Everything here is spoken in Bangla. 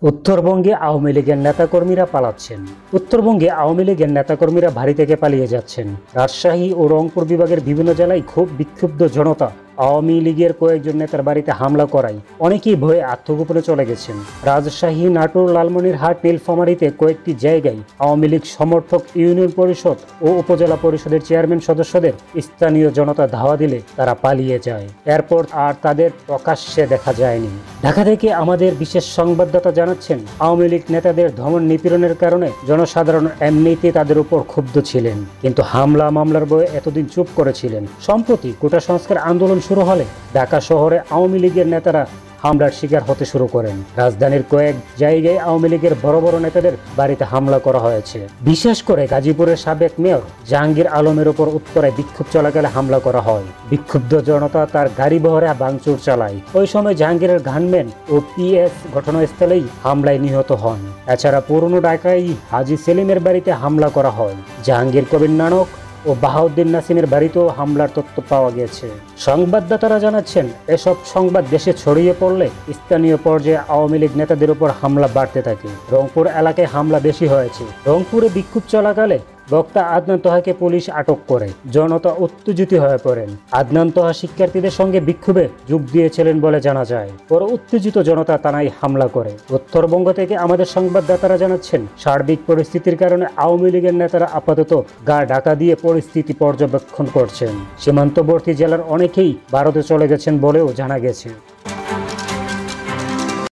উত্তরবঙ্গে আওয়ামী লীগের নেতাকর্মীরা পালাচ্ছেন। উত্তরবঙ্গে আওয়ামী লীগের নেতাকর্মীরা বাড়ি থেকে পালিয়ে যাচ্ছেন। রাজশাহী ও রংপুর বিভাগের বিভিন্ন জেলায় খুব বিক্ষুব্ধ জনতা আওয়ামী লীগের কয়েকজন নেতার বাড়িতে হামলা করায় অনেকেই ভয়ে আত্মগোপনে চলে গেছেন। রাজশাহী, নাটোর, লালমনিরহাট, নীলফামারীতে কয়েকটি জায়গায় আওয়ামী লীগ সমর্থক ইউনিয়ন পরিষদ ও উপজেলা পরিষদের চেয়ারম্যান সদস্যদের স্থানীয় জনতা ধাওয়া দিলে তারা পালিয়ে যায়। এরপর আর তাদের প্রকাশ্যে দেখা যায়নি। ঢাকা থেকে আমাদের বিশেষ সংবাদদাতা জানাচ্ছেন, আওয়ামী লীগ নেতাদের দমন নিপীড়নের কারণে জনসাধারণ এমনিতে তাদের উপর ক্ষুব্ধ ছিলেন, কিন্তু হামলা মামলার বয়ে এতদিন চুপ করেছিলেন। সম্প্রতি কোটা সংস্কার আন্দোলন শুরু হলে ঢাকা শহরে আওয়ামী লীগের নেতারা হামলার শিকার হতে শুরু করেন। রাজধানীর কয়েক জায়গায় আওয়ামী লীগের বড় বড় নেতাদের বাড়িতে হামলা করা হয়েছে। বিশেষ করে গাজীপুরের সাবেক মেয়র জাহাঙ্গীর আলমের উপর উত্তরায় বিক্ষোভ চলাকালে হামলা করা হয়। বিক্ষুব্ধ জনতা তার গাড়ি বহরে ভাঙচুর চালায়। ওই সময় জাহাঙ্গীরের গানম্যান ও পিএস ঘটনাস্থলেই হামলায় নিহত হন। এছাড়া পুরনো ঢাকায় হাজী সেলিমের বাড়িতে হামলা করা হয়। জাহাঙ্গীর কবির নানক ও বাহাউদ্দিন নাসিমের বাড়িতেও হামলার তথ্য পাওয়া গেছে। সংবাদদাতারা জানাচ্ছেন, এসব সংবাদ দেশে ছড়িয়ে পড়লে স্থানীয় পর্যায়ে আওয়ামী লীগ নেতাদের উপর হামলা বাড়তে থাকে। রংপুর এলাকায় হামলা বেশি হয়েছে। রংপুরে বিক্ষোভ চলাকালে বক্তা আদনান তোহাকে পুলিশ আটক করে। জনতা উত্তেজিত হয়ে পড়েন। আদনান তোহা শিক্ষার্থীদের সঙ্গে বিক্ষোভে যোগ দিয়েছিলেন বলে জানা যায়। পরে উত্তেজিত জনতা থানায় হামলা করে। উত্তরবঙ্গ থেকে আমাদের সংবাদদাতারা জানাচ্ছেন, সার্বিক পরিস্থিতির কারণে আওয়ামী লীগের নেতারা আপাতত গা ঢাকা দিয়ে পরিস্থিতি পর্যবেক্ষণ করছেন। সীমান্তবর্তী জেলার অনেকেই ভারতে চলে গেছেন বলেও জানা গেছে।